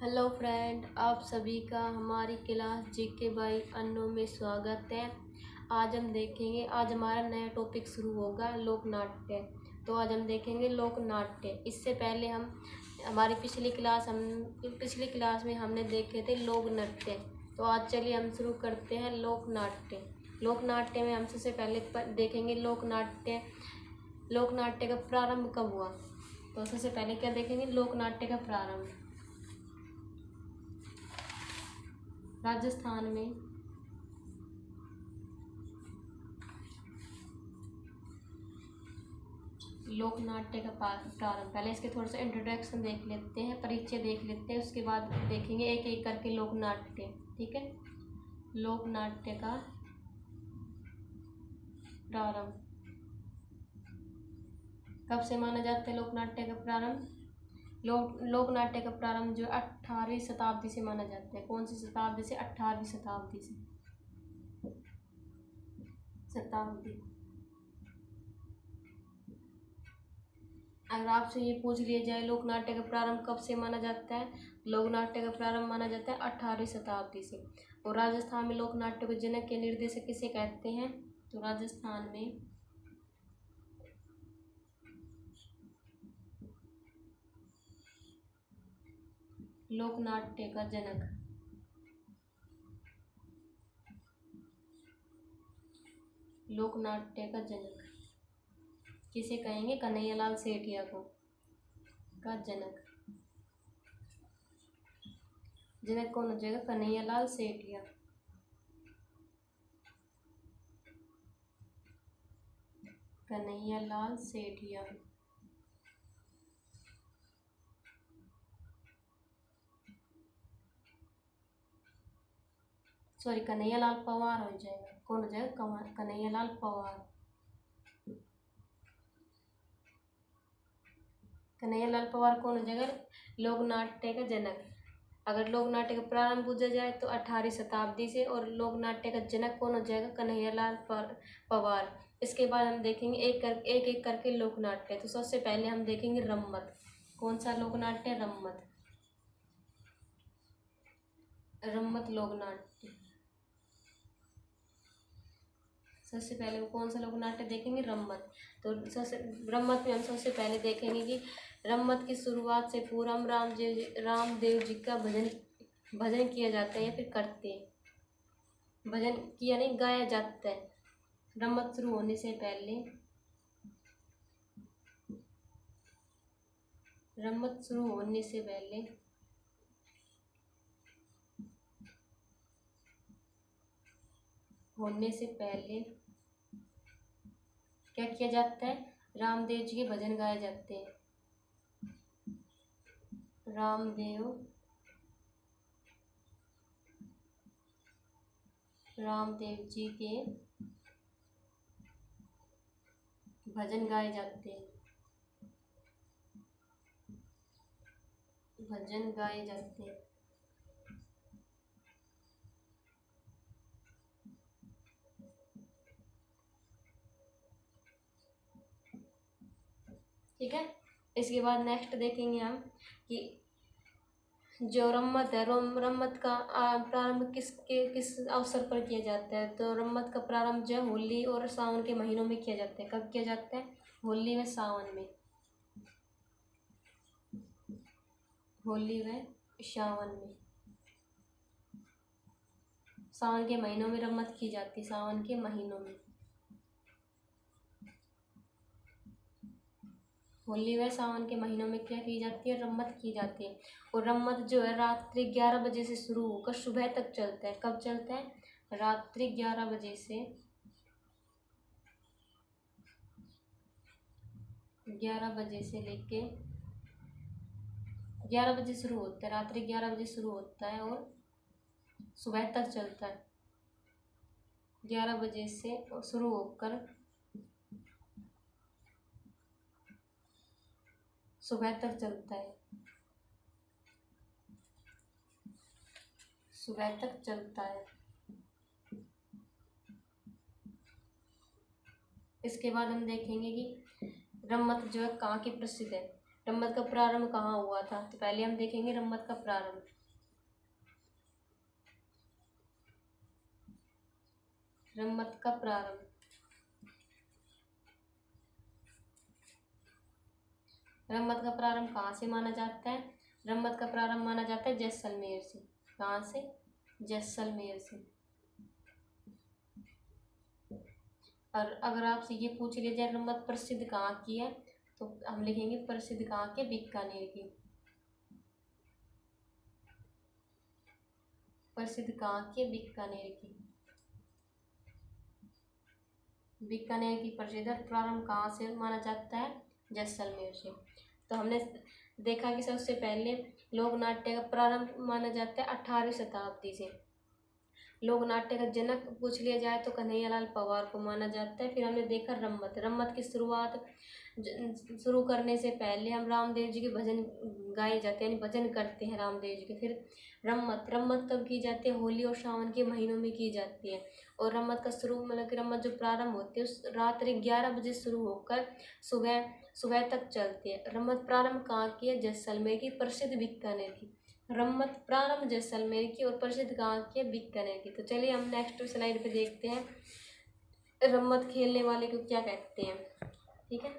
Hello friend, आप सभी का हमारी क्लास जीके बाई अन्नू में स्वागत है। आज हम देखेंगे, आज हमारा नया टॉपिक शुरू होगा लोक नाट्य। तो आज हम देखेंगे लोक नाट्य। इससे पहले हमारी पिछली क्लास में हमने देखे थे लोक नृत्य। तो आज चलिए हम शुरू करते हैं लोक नाट्य। लोक नाट्य में हम सबसे पहले देखेंगे लोक नाट्य का प्रारंभ कब हुआ। तो सबसे पहले क्या देखेंगे, लोक नाट्य का प्रारंभ। राजस्थान में लोक नाट्य का प्रारंभ। पहले इसके थोड़ा सा इंट्रोडक्शन देख लेते हैं, परिचय देख लेते हैं, उसके बाद देखेंगे एक एक करके लोक नाट्य। ठीक है, लोक नाट्य का प्रारंभ कब से माना जाता है। लोक नाट्य का प्रारंभ लोक नाट्य का प्रारंभ जो 18वीं शताब्दी से माना जाता है। कौन सी शताब्दी से? 18वीं शताब्दी से। अगर आपसे ये पूछ लिया जाए लोक नाट्य का प्रारंभ कब से माना जाता है, लोक नाट्य का प्रारंभ माना जाता है 18वीं शताब्दी से। और राजस्थान में लोक नाट्य को जनक के निर्देशक किसे कहते हैं? तो राजस्थान में लोक नाट्य का जनक किसे कहेंगे? कन्हैयालाल सेठिया को का जनक कौन हो जाएगा? कन्हैयालाल सेठिया। कन्हैयालाल सेठिया। सॉरी, कन्हैयालाल पवार हो जाएगा। कौन हो जाएगा? कन्हैयालाल पवार। कन्हैयालाल पवार कौन हो जाएगा? लोक नाट्य का जनक। अगर लोक नाट्य का प्रारंभ पूछा जाए तो 18वीं शताब्दी से, और लोक नाट्य का जनक कौन हो जाएगा? कन्हैयालाल पवार। इसके बाद हम देखेंगे एक एक करके लोक नाट्य। तो सबसे पहले हम देखेंगे रम्मत। कौन सा लोक नाट्य? रम्मत लोक नाट्य। सबसे पहले वो कौन सा लोक नाट्य देखेंगे? रम्मत। तो रम्मत में हम सबसे पहले देखेंगे कि रम्मत की शुरुआत से पूर्व रामदेव जी का भजन किया जाता है या फिर करते हैं। भजन किया नहीं, गाया जाता है। रम्मत शुरू होने से पहले क्या किया जाता है? रामदेव जी के भजन गाए जाते हैं। रामदेव जी के भजन गाए जाते हैं। ठीक है, इसके बाद नेक्स्ट देखेंगे हम कि जो रम्मत है, रम्मत का प्रारंभ किस अवसर पर किया जाता है। तो रम्मत का प्रारंभ जो होली और सावन के महीनों में किया जाता है। कब किया जाता है? होली व सावन में। सावन के महीनों में रम्मत की जाती है। सावन के महीनों में होली व सावन के महीनों में क्या की जाती है? रम्मत की जाती है। और रम्मत जो है रात्रि 11 बजे से शुरू होकर सुबह तक चलता है। कब चलता है? रात्रि 11 बजे से 11 बजे से लेके 11 बजे शुरू होता है। रात्रि 11 बजे शुरू होता है और सुबह तक चलता है। 11 बजे से शुरू होकर सुबह तक चलता है। इसके बाद हम देखेंगे कि रम्मत जो है कहाँ की प्रसिद्ध है। रम्मत का प्रारंभ कहाँ हुआ था? तो पहले हम देखेंगे रम्मत का प्रारंभ। रम्मत का प्रारंभ, रम्मत का प्रारंभ कहाँ से माना जाता है? रम्मत का प्रारंभ माना जाता है जैसलमेर से। कहाँ से? जैसलमेर से। और अगर आपसे ये पूछ लिया जाए रम्मत प्रसिद्ध कहाँ की है, तो हम लिखेंगे प्रसिद्ध कहाँ के? बीकानेर की। प्रसिद्ध कहाँ की? बीकानेर की। बीकानेर की प्रसिद्ध प्रारंभ कहाँ से माना जाता है? जैसलमेर से। तो हमने देखा कि सबसे पहले लोक नाट्य का प्रारंभ माना जाता है 18वीं शताब्दी से। लोक नाट्य का जनक पूछ लिया जाए तो कन्हैयालाल पवार को माना जाता है। फिर हमने देखा रम्मत। रम्मत की शुरुआत शुरू करने से पहले हम रामदेव जी के भजन गाए जाते हैं, यानी भजन करते हैं रामदेव जी के। फिर रम्मत, रम्मत कब की जाती है? होली और सावन के महीनों में की जाती है। और रम्मत का शुरू मतलब कि रम्मत जो प्रारंभ होती है उस रात्रि 11 बजे शुरू होकर सुबह सुबह तक चलती है। रम्मत प्रारंभ कहाँ की है? जैसलमेर की, प्रसिद्ध बीकानेर की। रम्मत प्रारंभ जैसलमेर की और प्रसिद्ध कहाँ की है? बीकानेर की। तो चलिए हम नेक्स्ट स्लाइड पे देखते हैं रम्मत खेलने वाले को क्या कहते हैं। ठीक है,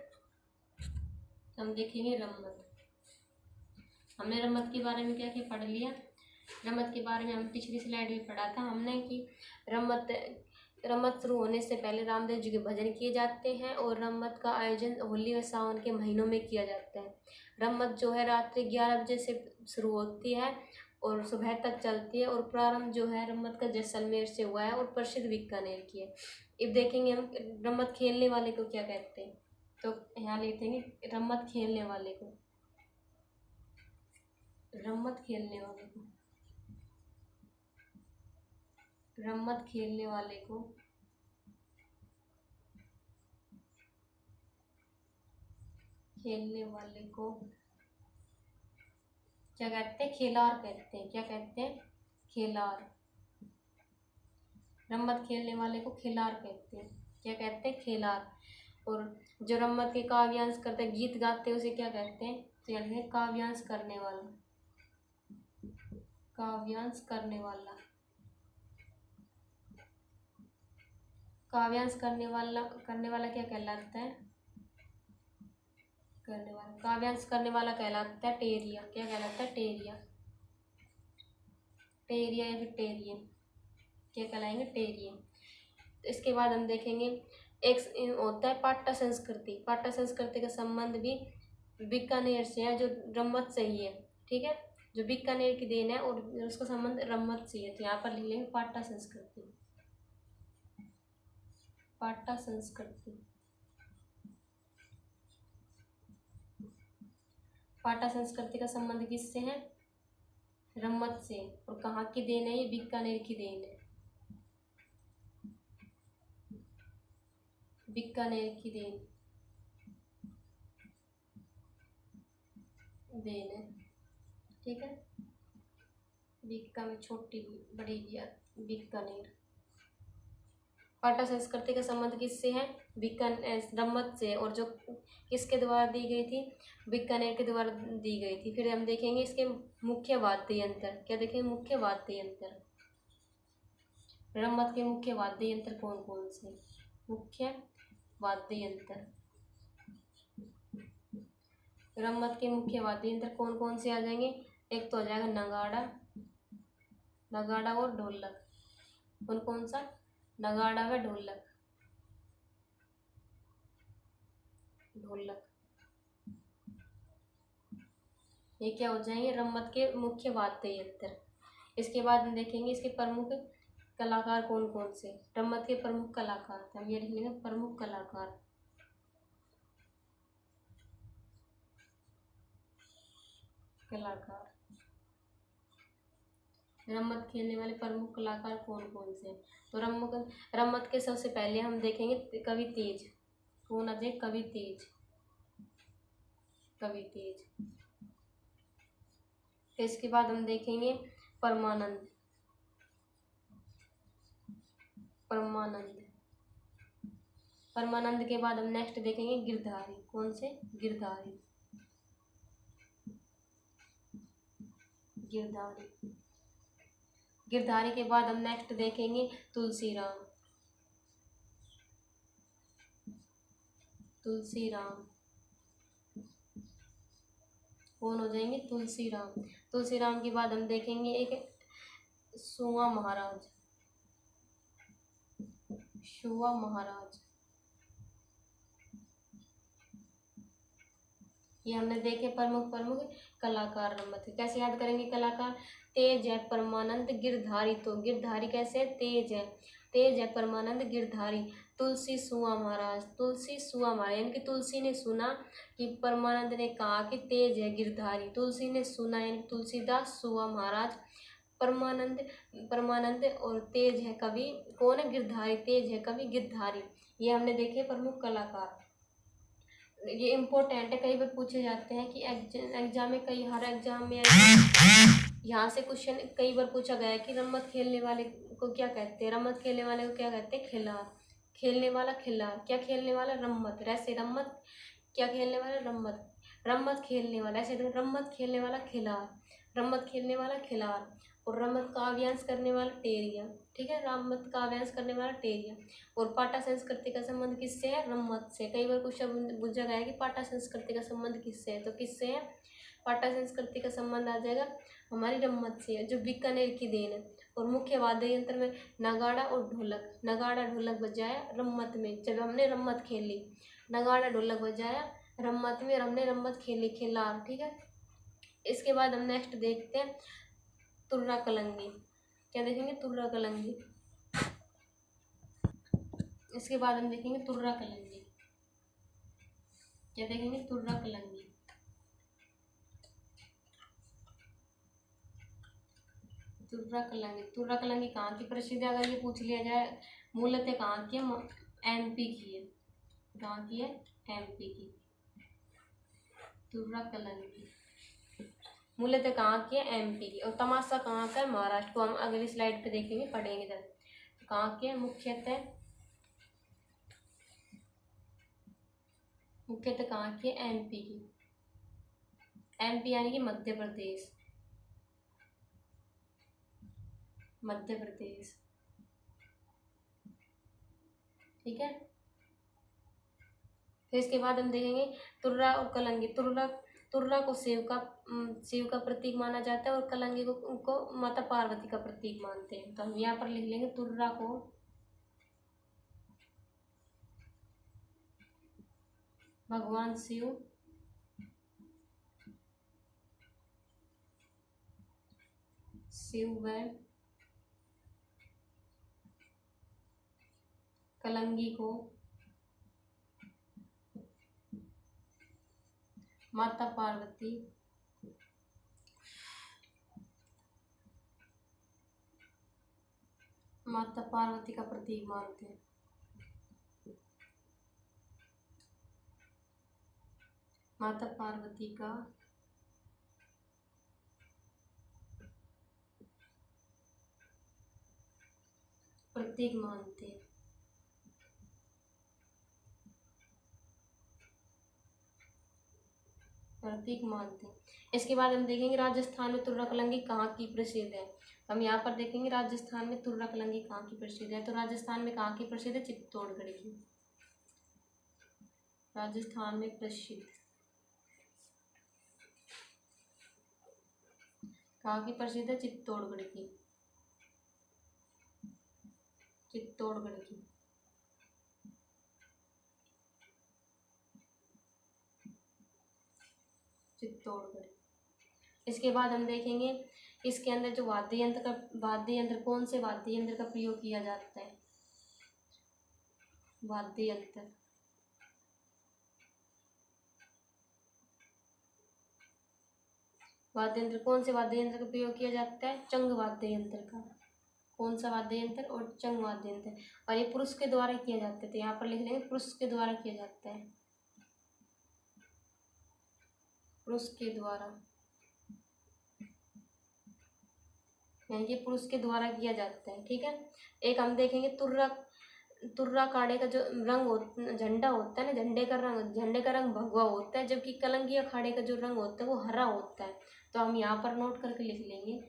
हम देखेंगे रम्मत। हमने रम्मत के बारे में क्या क्या पढ़ लिया? रम्मत के बारे में हम पिछली स्लाइड में पढ़ा था हमने कि रम्मत रम्मत शुरू होने से पहले रामदेव जी के भजन किए जाते हैं और रम्मत का आयोजन होली व सावन के महीनों में किया जाता है। रम्मत जो है रात्रि 11 बजे से शुरू होती है और सुबह तक चलती है। और प्रारंभ जो है रम्मत का जैसलमेर से हुआ है और प्रसिद्ध बीकानेर की है। अब देखेंगे हम रम्मत खेलने वाले को क्या कहते हैं। तो यहाँ लिखेंगे रम्मत खेलने वाले को, रम्मत खेलने वाले को, रम्मत खेलने वाले को खेलने वाले को क्या कहते हैं? खेलार कहते हैं। क्या कहते हैं? खेलार। रम्मत खेलने वाले को खेलार कहते हैं। क्या कहते हैं? खेलार। और जो रम्मत के काव्यांश करते हैं, गीत गाते हैं, उसे क्या कहते हैं? तो यानी काव्यांश करने वाला, काव्यांश करने वाला, काव्यांश करने वाला क्या कहलाता है? करने वाला, काव्यांश करने वाला कहलाता है टेरिया। क्या कहलाता है? टेरिया। टेरिया या फिर टेरियन, क्या कहलाएंगे? टेरियन। इसके बाद हम देखेंगे एक होता है पाट्टा संस्कृति। पाट्टा संस्कृति का संबंध भी बीकानेर से है, जो रम्मत से ही है। ठीक है, जो बीकानेर की देन है और उसका संबंध रम्मत से है। तो यहाँ पर लिख लेंगे पाट्टा संस्कृति, पाट्टा संस्कृति। पाट्टा संस्कृति का संबंध किससे है? रम्मत से। और कहाँ की देन है? ये बीकानेर की देन है, बीकानेर की देन है। ठीक है, बीका में छोटी बड़ी बीकानेर। पाट्टा संस्कृति का संबंध किससे है? रम्मत से। और जो किसके द्वारा दी गई थी? बीकानेर के द्वारा दी गई थी। फिर हम देखेंगे इसके मुख्य वाद्य यंत्र। क्या देखेंगे? मुख्य वाद्य यंत्र। रम्मत के मुख्य वाद्य यंत्र कौन कौन से? मुख्य वाद्य यंत्र, रम्मत के मुख्य वाद्य यंत्र कौन कौन से आ जाएंगे? एक तो हो जाएगा नगाड़ा, नगाड़ा और ढोलक। कौन कौन सा? नगाड़ा व ढोलक, ढोलक। ये क्या हो जाएंगे? रम्मत के मुख्य वाद्य यंत्र। इसके बाद हम देखेंगे इसके प्रमुख कलाकार कौन कौन से। रम्मत के प्रमुख कलाकार, हम ये लिख लेंगे प्रमुख कलाकार। कलाकार, रम्मत खेलने वाले प्रमुख कलाकार कौन कौन से? तो रम्मत के सबसे पहले हम देखेंगे कवि तेज। कौन आ जाए? कवि तेज, कवि तेज। फिर इसके बाद हम देखेंगे परमानंद, परमानंद। परमानंद के बाद हम नेक्स्ट देखेंगे गिरधारी। कौन से? गिरधारी। गिरधारी। गिरधारी के बाद हम नेक्स्ट देखेंगे तुलसीराम। तुलसीराम कौन हो जाएंगे? तुलसीराम। तुलसीराम के बाद हम देखेंगे एक सुआ महाराज। सुआ महाराज, ये हमने देखे प्रमुख कलाकार नंबर 3। कैसे याद करेंगे कलाकार? तेज है परमानंद गिरधारी, तो गिरधारी कैसे है? तेज है परमानंद गिरधारी। तुलसी सुआ महाराज, तुलसी सुआ महाराज यानी कि तुलसी ने सुना कि परमानंद ने कहा कि तेज है गिरधारी, तुलसी ने सुना यानी तुलसीदास सुआ महाराज। परमानंद और तेज है कवि कौन है? गिरधारी, तेज है कवि गिरधारी। ये हमने देखे प्रमुख कलाकार। ये इम्पोर्टेंट है, कई बार पूछे जाते हैं कि एग्जाम में, हर एग्जाम में यहाँ से क्वेश्चन कई बार पूछा गया है कि रम्मत खेलने वाले को क्या कहते हैं? रम्मत खेलने वाले को क्या कहते हैं? खिलाड़। खेलने वाला खिलाड़, क्या खेलने वाला? रम्मत। ऐसे रम्मत, क्या खेलने वाला? रम्मत। रम्मत खेलने वाला, ऐसे रम्मत खेलने वाला खिलाड़, रम्मत खेलने वाला खिलाड़। और रम्मत का अभ्यास करने वाला टेरिया, ठीक है, रम्मत का अभ्यास करने वाला टेरिया। और पाटा संस्कृति का संबंध किससे है? रम्मत से। कई बार क्वेश्चन पूछा गया है कि पाटा संस्कृति का संबंध किससे है, तो किससे है? पाटा संस्कृति का संबंध आ जाएगा हमारी रम्मत से है, जो बीकानेर की देन है। और मुख्य वाद्य यंत्र में नगाड़ा और ढोलक। नगाड़ा ढोलक बजाया रम्मत में, जब हमने रम्मत खेली। नगाड़ा ढोलक बजाया रम्मत में, हमने रम्मत खेली खिलाड़, ठीक है। इसके बाद हम नेक्स्ट देखते हैं तुर्रा कलंगी। क्या देखेंगे? तुर्रा कलंगी। इसके बाद हम देखेंगे तुर्रा कलंगी। क्या देखेंगे? तुर्रा कलंगी। तुर्रा कलंगी। तुर्रा कलंगी कहाँ की प्रसिद्ध है? अगर ये पूछ लिया जाए मूलतः कहाँ की है? एमपी की है। कहाँ की है? एमपी की। तुर्रा कलंगी मूलतः कहाँ की है? एमपी की। और तमाशा कहाँ का है? महाराष्ट्र को। हम अगली स्लाइड पे देखेंगे, पढ़ेंगे जब। कहाँ के? मुख्यतः कहाँ की? एमपी की। एमपी यानी कि मध्य प्रदेश। मध्य प्रदेश, ठीक है। फिर इसके बाद हम देखेंगे तुर्रा और कलंगी। तुर्रा को शिव का प्रतीक माना जाता है और कलंगी को माता पार्वती का प्रतीक मानते हैं। तो हम यहाँ पर लिख लेंगे तुर्रा को भगवान शिव व कलंगी को माता पार्वती का प्रतीक मानते हैं। माता पार्वती का प्रतीक मानते हैं। इसके बाद हम देखेंगे राजस्थान में तुर्रा कलंगी कहाँ की प्रसिद्ध है। हम यहाँ पर देखेंगे राजस्थान में तुर्रा कलंगी कहाँ की प्रसिद्ध है। तो राजस्थान में कहाँ की प्रसिद्ध है? चित्तौड़गढ़ की। राजस्थान में प्रसिद्ध कहाँ की प्रसिद्ध है? चित्तौड़गढ़ की। चित्तौड़गढ़ की। चित्तौड़गढ़। इसके बाद हम देखेंगे इसके अंदर जो वाद्य यंत्र कौन से वाद्य यंत्र का प्रयोग किया जाता है? वाद्य यंत्र कौन से वाद्य यंत्र का प्रयोग किया जाता है? चंग वाद्य यंत्र का। कौन सा वाद्य यंत्र? और चंग वाद्य यंत्र। और ये पुरुष के द्वारा किया जाता है, तो यहाँ पर लिख लेंगे पुरुष के द्वारा किया जाता है। पुरुष के द्वारा, यानी कि पुरुष के द्वारा किया जाता है, ठीक है। एक हम देखेंगे तुर्रा काड़े का जो रंग झंडा होता है ना, झंडे का रंग भगवा होता है, जबकि कलंगी अखाड़े का जो रंग होता है वो हरा होता है। तो हम यहाँ पर नोट करके लिख लेंगे।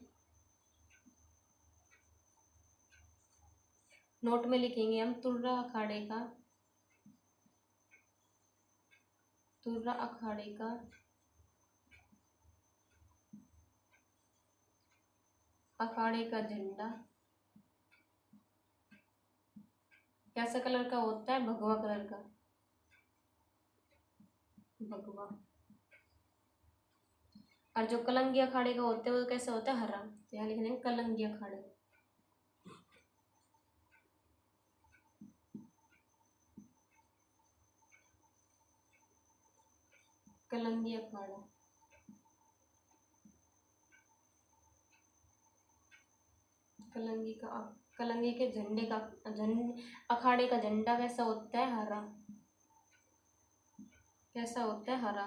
नोट में लिखेंगे हम तुर्रा अखाड़े का, तुर्रा अखाड़े का अखाड़े का झंडा कैसा कलर का होता है? भगवा कलर का, भगवा। और जो कलंगी अखाड़े का होता है वो कैसा होता है? हरा। तो यहाँ लिख देंगे कलंगी अखाड़े, कलंगी अखाड़ा। कलंगी के झंडे का अखाड़े का झंडा कैसा होता है? हरा। कैसा होता है? हरा।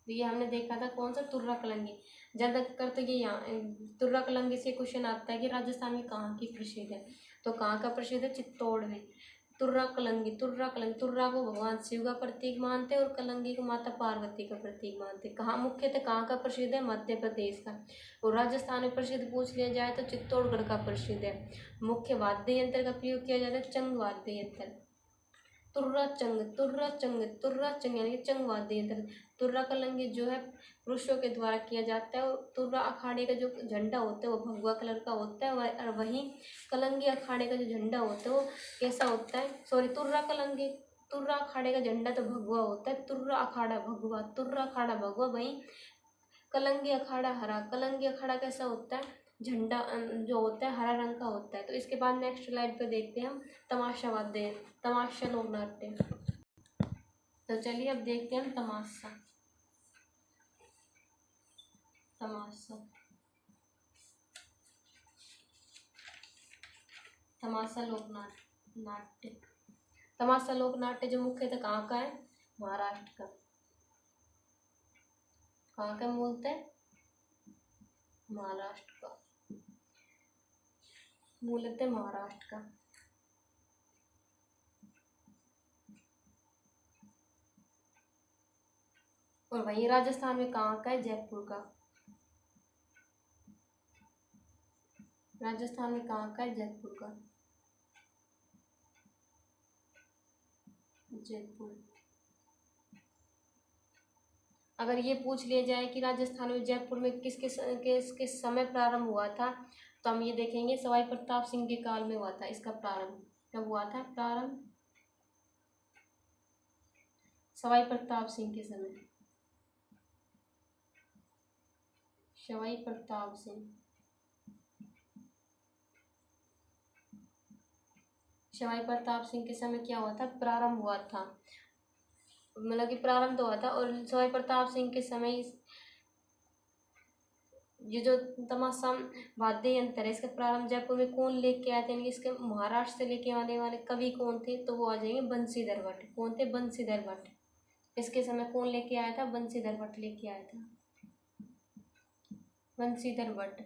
तो ये हमने देखा था कौन सा? तुर्रा कलंगी। ज्यादातर तो ये यहाँ तुर्रा कलंगी से क्वेश्चन आता है कि राजस्थान में कहाँ की प्रसिद्ध है, तो कहाँ का प्रसिद्ध है? चित्तौड़ में। तुर्रा कलंगी, तुर्रा कलंगी, तुर्रा को भगवान शिव का प्रतीक मानते हैं और कलंगी को माता पार्वती का प्रतीक मानते हैं। कहाँ मुख्यतः कहाँ का प्रसिद्ध है? मध्य प्रदेश का। और राजस्थान में प्रसिद्ध पूछ लिया जाए तो चित्तौड़गढ़ का प्रसिद्ध है। मुख्य वाद्य यंत्र का प्रयोग किया जाता है चंग वाद्य यंत्र। तुर्रा चंग, तुर्रा चंग, तुर्रा चंग यानी कि चंग वाद्य यंत्र। तुर्रा कलंगी जो है पुरुषों के द्वारा किया जाता है और तुर्रा अखाड़े का जो झंडा होता है वो भगवा कलर का होता है। और वहीं कलंगी अखाड़े का जो झंडा होता है वो कैसा होता है? सॉरी, तुर्रा कलंगी, तुर्रा अखाड़े का झंडा तो भगवा होता है, तुर्रा अखाड़ा भगवा, तुर्रा अखाड़ा भगवा, वहीं कलंगी अखाड़ा हरा। कलंगी अखाड़ा कैसा होता है? झंडा जो होता है हरा रंग का होता है। तो इसके बाद नेक्स्ट स्लाइड पे देखते हैं हम तमाशा वाद्य, तमाशा लोक नाट्य। तो चलिए अब देखते हैं हम तमाशा, तमाशा, तमाशा लोक नाट्य। तमाशा लोक नाट्य जो मुख्यतः कहाँ का है? महाराष्ट्र का। कहाँ का मूलतः? महाराष्ट्र का, मूलतः महाराष्ट्र का। और वहीं राजस्थान में कहाँ का है? जयपुर का। राजस्थान में कहाँ का है? जयपुर का, जयपुर। अगर ये पूछ लिया जाए कि राजस्थान में जयपुर में किस समय प्रारंभ हुआ था, तो हम ये देखेंगे सवाई प्रताप सिंह के काल में हुआ था। इसका प्रारंभ कब हुआ था? प्रारंभ सवाई प्रताप सिंह के समय, सवाई प्रताप सिंह, सवाई प्रताप सिंह के समय क्या हुआ था? प्रारंभ हुआ था, मतलब कि प्रारंभ तो हुआ था। और सवाई प्रताप सिंह के समय ये जो तमाशा वाद्य यंत्र है इसका प्रारंभ जयपुर में कौन लेके आए थे, यानी इसके महाराष्ट्र से लेके आने वाले कवि कौन थे? तो वो आ जाएंगे बंसीधर भट्ट। कौन थे? बंसीधर भट्ट। इसके समय कौन लेके आया था? बंसीधर भट्ट लेके आया था, बंसीधर भट्ट,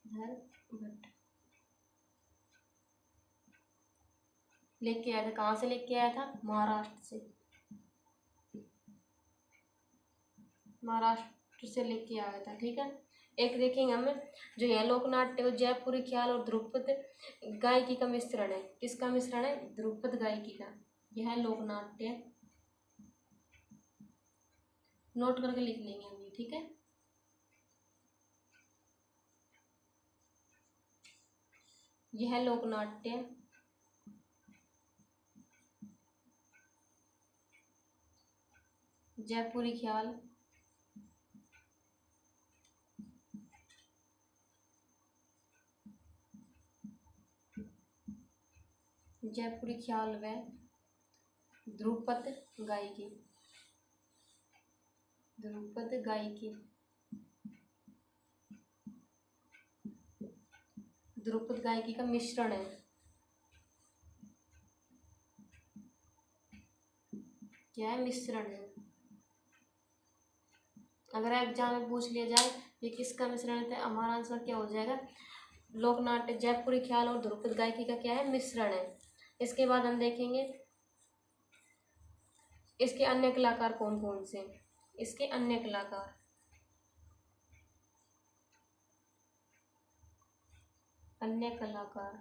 भट्ट लेके आया था। कहाँ से लेके आया था? महाराष्ट्र से, महाराष्ट्र से लेके आया था। ठीक है। एक देखेंगे हमें जो यह लोकनाट्य वो जयपुरी ख्याल और ध्रुपद गायकी का मिश्रण है। किसका मिश्रण है? ध्रुपद गायकी का। यह लोकनाट्य नोट करके लिख लेंगे हम ये। ठीक है। यह लोकनाट्य जयपुरी ख्याल जयपुरी ख्याल व ध्रुपद गायकी, ध्रुपद गायकी, ध्रुपद गायकी का मिश्रण है। क्या है? मिश्रण है। अगर एग्जाम में पूछ लिया जाए ये किसका मिश्रण है तो हमारा आंसर क्या हो जाएगा? लोकनाट्य जयपुरी ख्याल और ध्रुपद गायकी का क्या है? मिश्रण है। इसके बाद हम देखेंगे इसके अन्य कलाकार कौन कौन से? इसके अन्य कलाकार, अन्य कलाकार,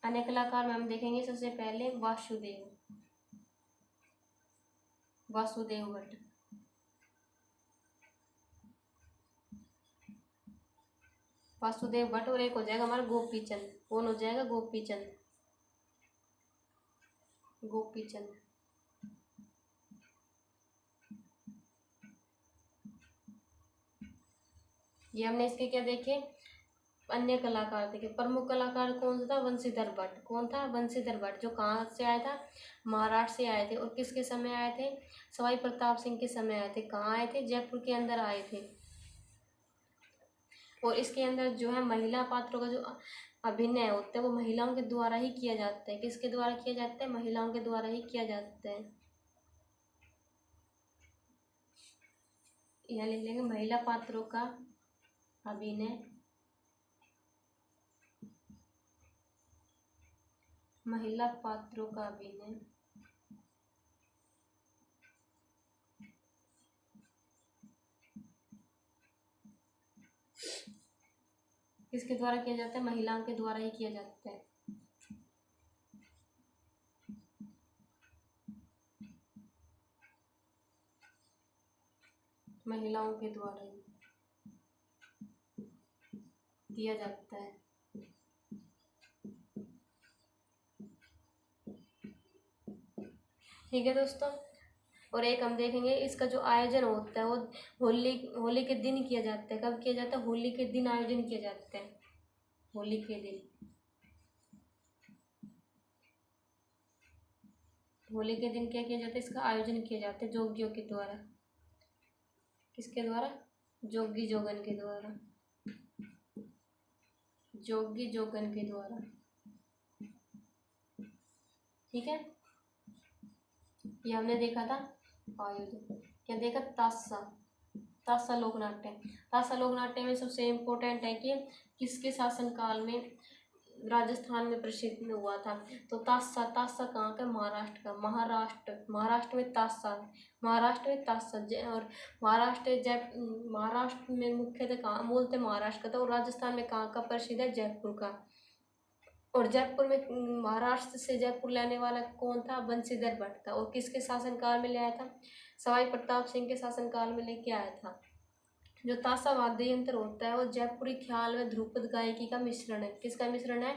अन्य कलाकार में हम देखेंगे सबसे पहले वासुदेव, वासुदेव भट्ट। वासुदेव भट्ट, और एक हो जाएगा हमारा गोपी चंद। कौन हो जाएगा? गोपी चंद, गोपी चंद। ये हमने इसके क्या देखे? अन्य कलाकार देखे। प्रमुख कलाकार कौन सा था? बंशीधर भट्ट। कौन था? बंशीधर भट्ट, जो कहाँ से आया था? महाराष्ट्र से आए थे। और किसके समय आए थे? सवाई प्रताप सिंह के समय आए थे। कहाँ आए थे? जयपुर के अंदर आए थे। और इसके अंदर जो है महिला पात्रों का जो अभिनय होता है वो महिलाओं के द्वारा ही किया जाता है। किसके द्वारा किया जाता है? महिलाओं के द्वारा ही किया जाता है। यहाँ लिख लेंगे महिला पात्रों का अभिनय, महिला पात्रों का अभिनय किसके द्वारा किया जाता है? महिलाओं के द्वारा ही किया जाता है। महिलाओं के द्वारा ही किया जाता है। ठीक है दोस्तों। और एक हम देखेंगे इसका जो आयोजन होता है वो होली, होली के दिन किया जाता है। कब किया जाता है? होली के दिन आयोजन किया जाता है। होली के दिन, होली के दिन क्या किया जाता है? इसका आयोजन किया जाता है जोगियों के द्वारा। किसके द्वारा? जोगी जोगन के द्वारा, जोगी जोगन के द्वारा। ठीक है, ये हमने देखा था आयोजन। क्या देखा? तासा, तासा लोक नाट्य। तासा लोक नाट्य में सबसे इम्पोर्टेंट है कि किसके शासनकाल में राजस्थान में प्रसिद्ध हुआ था। तो तासा, तासा कहाँ का? महाराष्ट्र का। महाराष्ट्र, महाराष्ट्र में तासा, महाराष्ट्र में तासा। और महाराष्ट्र में मुख्यतः कहाँ बोलते? महाराष्ट्र का था। और राजस्थान में कहाँ का प्रसिद्ध है? जयपुर का। और जयपुर में, महाराष्ट्र से जयपुर लाने वाला कौन था? बंशीधर भट्ट था। और किसके शासनकाल में ले आया था? सवाई प्रताप सिंह के शासनकाल में लेके आया था। जो ताशा वाद्य यंत्र होता है वो जयपुरी ख्याल व ध्रुपद गायकी का मिश्रण है। किसका मिश्रण है?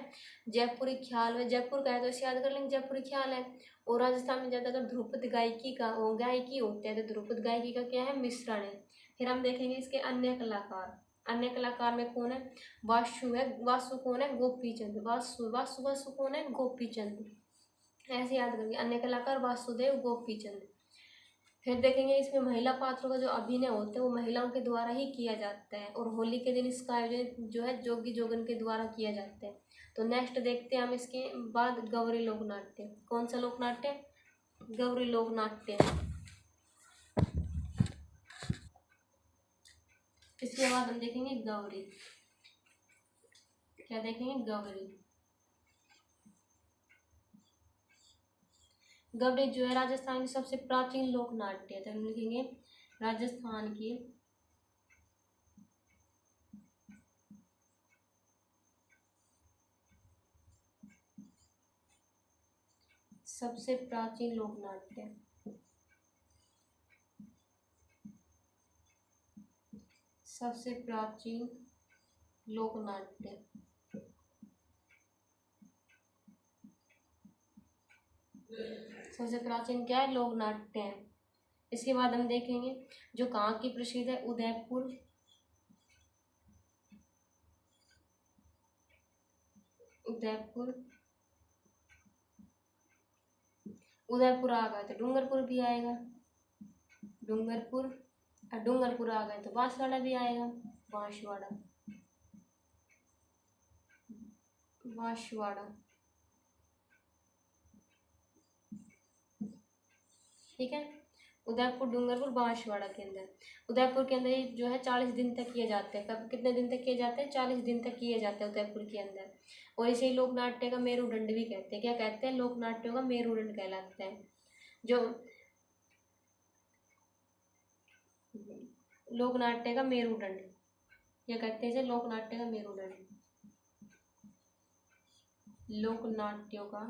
जयपुरी ख्याल व, जयपुर का है तो इसे याद कर लेंगे, जयपुरी ख्याल है। और राजस्थान में ज्यादातर ध्रुपद गायकी का गायकी होते हैं, तो ध्रुपद गायकी का क्या है? मिश्रण है। फिर हम देखेंगे इसके अन्य कलाकार। अन्य कलाकार में कौन है? वासु है। वासु कौन है? गोपी चंद। वासु, वासु, वासु कौन है? गोपी चंद। ऐसे याद करेंगे, अन्य कलाकार वासुदेव, गोपी चंद। फिर देखेंगे इसमें महिला पात्रों का जो अभिनय होता है वो महिलाओं के द्वारा ही किया जाता है। और होली के दिन इसका आयोजन जो है जोगी जोगन के द्वारा किया जाता है। तो नेक्स्ट देखते हैं हम इसके बाद गौरी लोक नाट्य। कौन सा लोक नाट्य? गौरी लोक नाट्य। इसके बाद हम देखेंगे गौरी। क्या देखेंगे? गौरी। गौरी जो है राजस्थान की सबसे प्राचीन लोक नाट्य है। तो हम लिखेंगे राजस्थान की सबसे प्राचीन लोक नाट्य, सबसे प्राचीन लोक नाट्य। सबसे प्राचीन क्या है? लोक नाट्य है। इसके बाद हम देखेंगे जो कहाँ की प्रसिद्ध है? उदयपुर, उदयपुर। उदयपुर आ गए तो डूंगरपुर भी आएगा, डूंगरपुर। और डूंगरपुर आ गए तो बांसवाड़ा भी आएगा, बांसवाड़ा, बांसवाड़ा। ठीक है। उदयपुर, डूंगरपुर, बांसवाड़ा के अंदर। उदयपुर के अंदर ये जो है 40 दिन तक किए जाते हैं। कब, कितने दिन तक किए जाते हैं? 40 दिन तक किए जाते हैं उदयपुर के अंदर। और इसे लोक नाट्य का मेरुदंड भी कहते हैं। क्या कहते हैं? लोक नाट्यों का मेरुदंड कहलाता है। जो लोक नाट्य का मेरुदंड, क्या कहते हैं इसे? लोक नाट्य का मेरुदंड। लोक नाट्यों का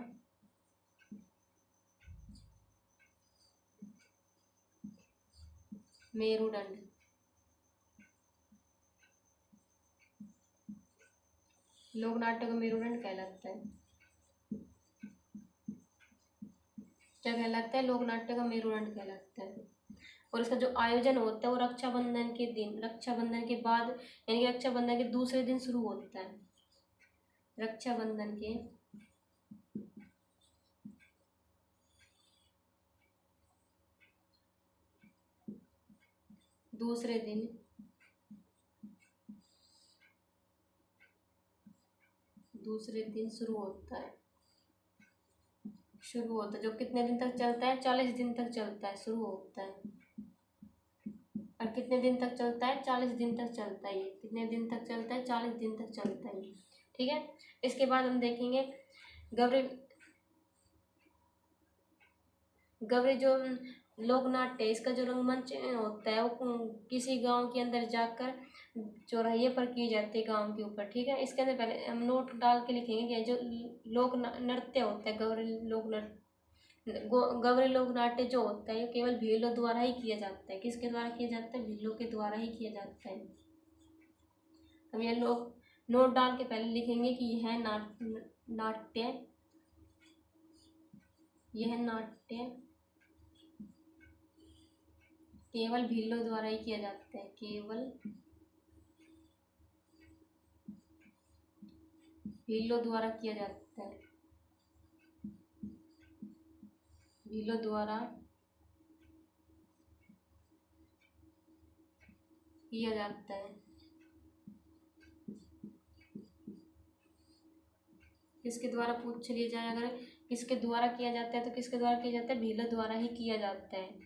मेरुदंड। लोक नाट्य का मेरुदंड कहलाता है। क्या कहलाता है? लोक नाट्य का मेरुदंड कहलाता है। और इसका जो आयोजन होता है वो रक्षाबंधन के दिन, रक्षाबंधन के बाद, यानी कि रक्षाबंधन के दूसरे दिन शुरू होता है। रक्षाबंधन के दूसरे दिन शुरू होता है। जो कितने दिन तक चलता है? 40 दिन तक चलता है, शुरू होता है। और कितने दिन तक चलता है? 40 दिन तक चलता है। ये कितने दिन तक चलता है? 40 दिन तक चलता है। ठीक है। इसके बाद हम देखेंगे गौरी, गौरी जो लोक नाट्य है, इसका जो रंगमंच होता है वो किसी गांव के अंदर जाकर चौराहे पर की जाती है, गांव के ऊपर। ठीक है। इसके अंदर पहले हम नोट डाल के लिखेंगे कि जो लोक नृत्य होता है, गौरी लोक नृत्य, गौरी लोक नाट्य जो होता है ये केवल भीलों द्वारा ही किया जाता है। किसके द्वारा किया जाता है? भीलों के द्वारा ही किया जाता है। हम ये लोग नोट डाल के पहले लिखेंगे कि यह नाट्य, यह नाट्य केवल भीलों द्वारा ही किया जाता है। केवल भीलों द्वारा किया जाता है। भीलों द्वारा किया जाता है। किसके द्वारा पूछ लिया जाए? अगर किसके द्वारा किया जाता है तो किसके द्वारा किया जाता है? भीलों द्वारा ही किया जाता है।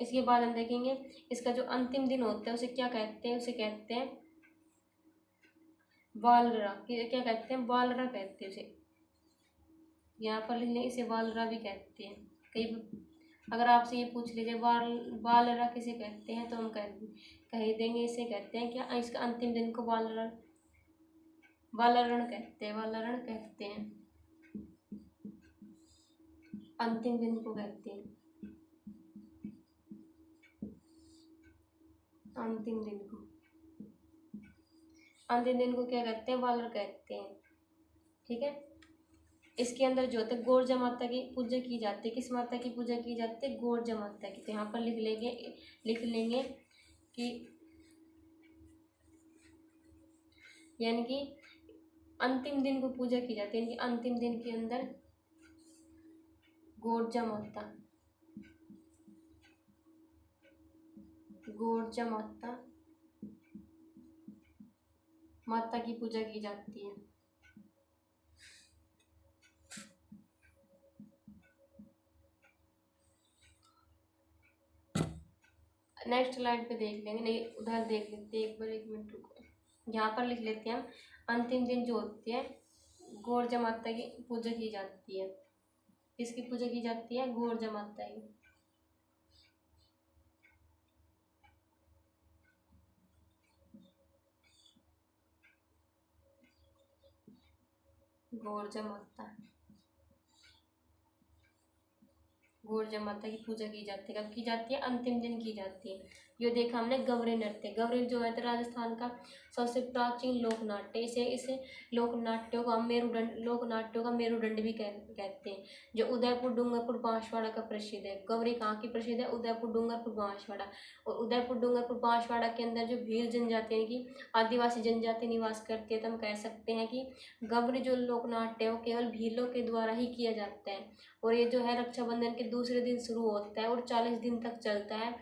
इसके बाद हम देखेंगे इसका जो अंतिम दिन होता है उसे क्या कहते हैं? उसे कहते हैं बालरा। क्या कहते हैं? बालरा कहते हैं उसे। यहाँ पर लिखने इसे बालरा भी कहते हैं। कई अगर आपसे ये पूछ लीजिए बालरा किसे कहते हैं तो हम कह देंगे इसे कहते हैं क्या? इसका अंतिम दिन को बालरण कहते हैं। बालरण कहते हैं, अंतिम दिन को कहते हैं। अंतिम दिन को क्या कहते हैं? बालर कहते हैं। ठीक है। इसके अंदर जो होता है गोरजा माता की पूजा की जाती है। किस माता की पूजा की जाती है? गोरजा माता की। तो यहाँ पर लिख लेंगे कि यानी कि अंतिम दिन को पूजा की जाती है, यानी कि अंतिम दिन के अंदर गोरजा माता की पूजा की जाती है। नेक्स्ट स्लाइड पे देख लेंगे, नहीं उधर देख लेते हैं एक बार, 1 मिनट रुको। यहाँ पर लिख लेते हैं हम अंतिम दिन जो होती है गोरजा माता की पूजा की जाती है। किसकी पूजा की जाती है? गोरजा माता की। गोरजा माता की पूजा की जाती है। कब की जाती है? अंतिम दिन की जाती है। ये देखा हमने गौरी नृत्य। गौरी जो है तो राजस्थान का सबसे प्राचीन लोक नाट्य। इसे लोक नाट्यों का मेरुदंड भी कहते हैं। जो उदयपुर, डूंगरपुर, बांसवाड़ा का प्रसिद्ध है। गौरी कहाँ की प्रसिद्ध है? उदयपुर, डूंगरपुर, बांसवाड़ा। और उदयपुर, डूंगरपुर, बांसवाड़ा के अंदर जो भील जनजाति यानी कि आदिवासी जनजाति निवास करती है, तो हम कह सकते हैं कि गौरी जो लोक नाट्य है वो केवल भीलों के द्वारा ही किया जाता है। और ये जो है रक्षाबंधन के दूसरे दिन शुरू होता है और 40 दिन तक चलता है।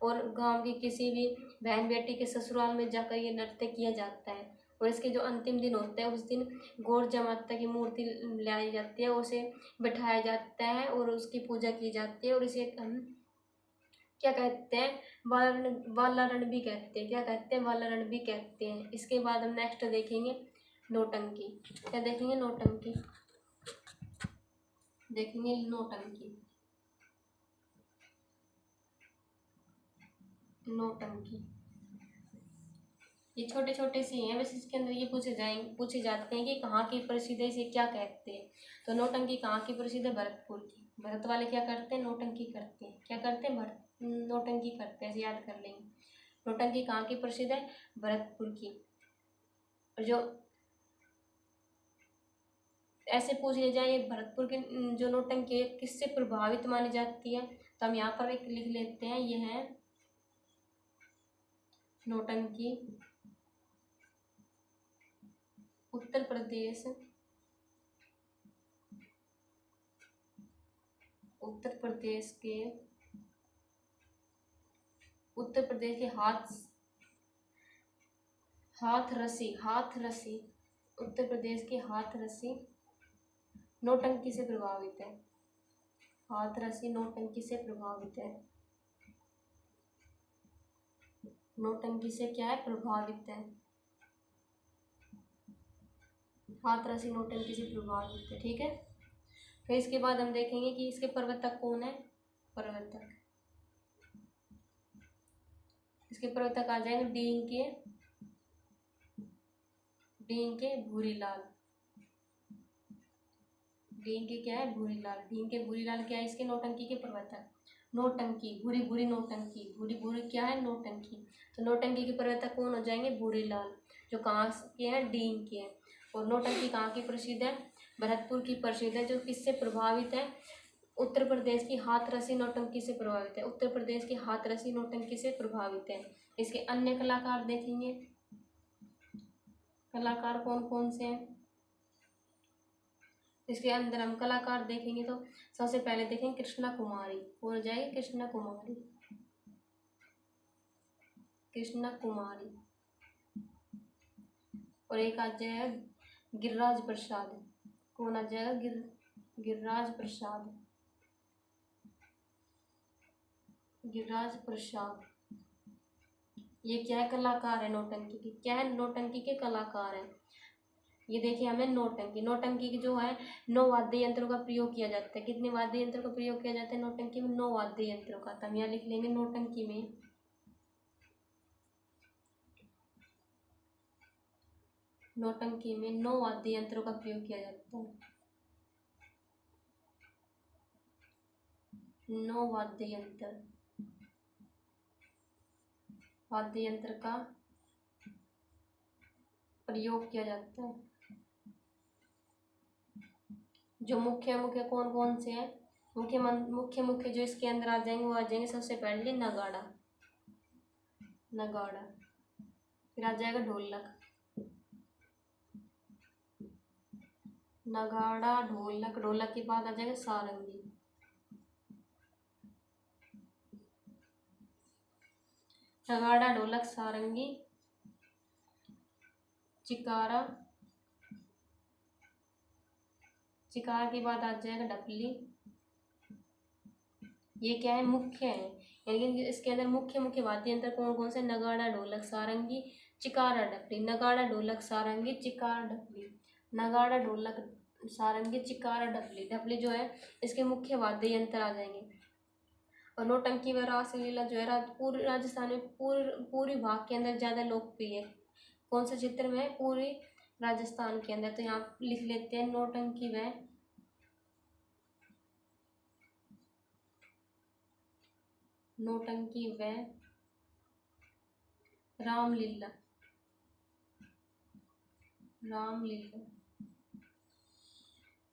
और गांव की किसी भी बहन बेटी के ससुराल में जाकर ये नृत्य किया जाता है। और इसके जो अंतिम दिन होता है उस दिन गोरजा माता की मूर्ति लाई जाती है, उसे बिठाया जाता है और उसकी पूजा की जाती है। और इसे हम क्या कहते हैं, वालारण भी कहते हैं। क्या कहते हैं, वालारण भी कहते हैं। इसके बाद हम नेक्स्ट देखेंगे नौटंकी। क्या देखेंगे, नौटंकी देखेंगे, नौटंकी। नौटंकी ये छोटे छोटे से हैं, बस इसके अंदर ये पूछे जाते हैं कि कहाँ की प्रसिद्ध है, इसे क्या कहते हैं। तो नौटंकी कहाँ की प्रसिद्ध है, भरतपुर की। भरत वाले क्या करते हैं, नौटंकी करते हैं। क्या करते हैं, नौटंकी करते हैं, ऐसे याद कर लेंगे। नौटंकी कहाँ की प्रसिद्ध है, भरतपुर की। और जो ऐसे पूछ ले जाए भरतपुर की जो नौटंकी है किससे प्रभावित मानी जाती है, तो हम यहाँ पर एक लिख लेते हैं, ये है नौटंकी उत्तर प्रदेश, उत्तर प्रदेश के हाथरसी उत्तर प्रदेश के हाथरसी नौटंकी से प्रभावित है। हाथरसी नौटंकी से प्रभावित है। नौटंकी से क्या है, प्रभावित है। हाथरसी नौटंकी से प्रभावित है, ठीक है। फिर इसके बाद हम देखेंगे कि इसके प्रवर्तक कौन है। प्रवर्तक, इसके प्रवर्तक आ जाएंगे डींके भूरीलाल। डींके क्या है, भूरीलाल। डींके भूरीलाल क्या है, इसके नौटंकी के प्रवर्तक। नौटंकी भूरी भूरी नौटंकी, भूरी भूरी क्या है, नौटंकी। तो नौटंकी के प्रवर्तक कौन हो जाएंगे, भूरीलाल, जो कहाँ के हैं, डींग के हैं। और नौटंकी कहाँ की प्रसिद्ध है, भरतपुर की प्रसिद्ध है। जो किससे प्रभावित है, उत्तर प्रदेश की हाथरसी नौटंकी से प्रभावित है। उत्तर प्रदेश की हाथरसी नौटंकी से प्रभावित है। इसके अन्य कलाकार देखेंगे, कलाकार कौन कौन से हैं। इसके अंदर हम कलाकार देखेंगे तो सबसे पहले देखेंगे कृष्णा कुमारी। कौन हो जाएगी, कृष्णा कुमारी। कृष्णा कुमारी। और एक आ जाएगा गिरिराज प्रसाद। कौन आ जाएगा, गिरिराज प्रसाद। गिरिराज प्रसाद ये क्या है, कलाकार है नौटंकी की। क्या है, नौटंकी के कलाकार हैं। ये देखिए हमें नौटंकी की जो है 9 वाद्य यंत्रों का प्रयोग किया जाता है। कितने वाद्य यंत्रों का प्रयोग किया जाता है नौटंकी में, 9 वाद्य यंत्रों का। तो हम यहाँ लिख लेंगे नौटंकी में 9 वाद्य यंत्रों का प्रयोग किया जाता है। 9 वाद्य यंत्र का प्रयोग किया जाता है। जो मुख्य कौन कौन से हैं, मुख्य जो इसके अंदर आ जाएंगे वो आ जाएंगे सबसे पहले नगाड़ा। फिर आ जाएगा ढोलक। नगाड़ा, ढोलक के बाद आ जाएगा सारंगी। नगाड़ा, ढोलक, सारंगी, चिकारा के बाद आ जाएगा डपली। ये क्या है, मुख्य है। यानी इसके अंदर मुख्य वाद्य यंत्र कौन कौन से, नगाड़ा, ढोलक, सारंगी, चिकारा, डपली। नगाड़ा, ढोलक, सारंगी, चिकारा, डपली। नगाड़ा, ढोलक, सारंगी, चिकारा, डपली। डपली जो है इसके मुख्य वाद्य यंत्र आ जाएंगे। और नौटंकी व रासलीला जो है पूरे राजस्थान में पूरी भाग के अंदर ज़्यादा लोकप्रिय है। कौन से क्षेत्र में है, पूरे राजस्थान के अंदर। तो यहाँ लिख लेते हैं नौटंकी व रामलीला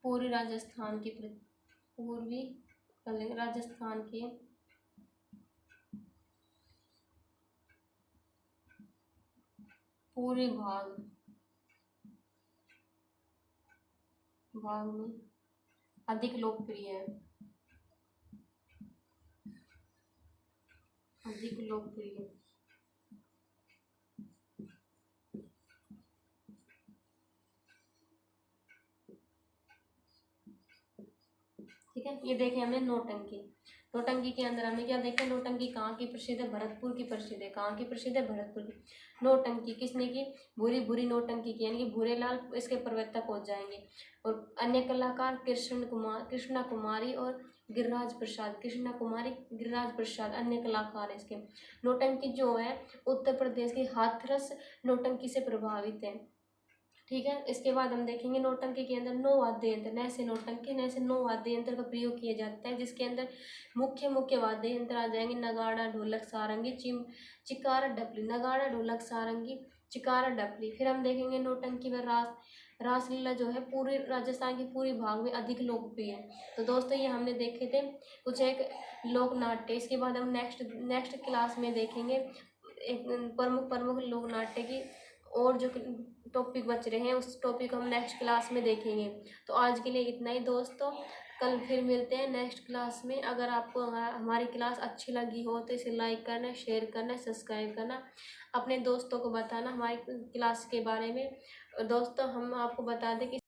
पूर्वी राजस्थान के पूरे भाग में अधिक लोकप्रिय है। ठीक है, ये देखें हमने नौटंकी। नौटंकी के अंदर हमने क्या देखा, नौटंकी कहाँ की प्रसिद्ध है, भरतपुर की प्रसिद्ध है। कहाँ की प्रसिद्ध है, भरतपुर की। नौटंकी किसने की, भूरी भूरी नौटंकी की, यानी कि भूरे लाल इसके प्रवर्तक हो जाएंगे। और अन्य कलाकार कृष्णा कुमारी और गिरिराज प्रसाद, कृष्णा कुमारी, गिरिराज प्रसाद अन्य कलाकार है इसके। नौटंकी जो है उत्तर प्रदेश के हाथरस नौटंकी से प्रभावित है। ठीक है, इसके बाद हम देखेंगे नौटंकी के अंदर 9 वाद्य यंत्र, नए से नौटंकी, नए से 9 वाद्य यंत्र का प्रयोग किया जाता है, जिसके अंदर मुख्य वाद्य यंत्र आ जाएंगे नगाड़ा, ढोलक, सारंगी, चिकारा, डपली। नगाड़ा, ढोलक, सारंगी, चिकारा, डपली। फिर हम देखेंगे नौटंकी व रासलीला जो है पूरे राजस्थान के पूरे भाग में अधिक लोकप्रिय है। तो दोस्तों ये हमने देखे थे कुछ एक लोक नाट्य। इसके बाद हम नेक्स्ट क्लास में देखेंगे एक प्रमुख लोक नाट्य की और जो टॉपिक बच रहे हैं उस टॉपिक को हम नेक्स्ट क्लास में देखेंगे। तो आज के लिए इतना ही दोस्तों, कल फिर मिलते हैं नेक्स्ट क्लास में। अगर आपको हमारी क्लास अच्छी लगी हो तो इसे लाइक करना, शेयर करना, सब्सक्राइब करना, अपने दोस्तों को बताना हमारी क्लास के बारे में। दोस्तों हम आपको बता दें कि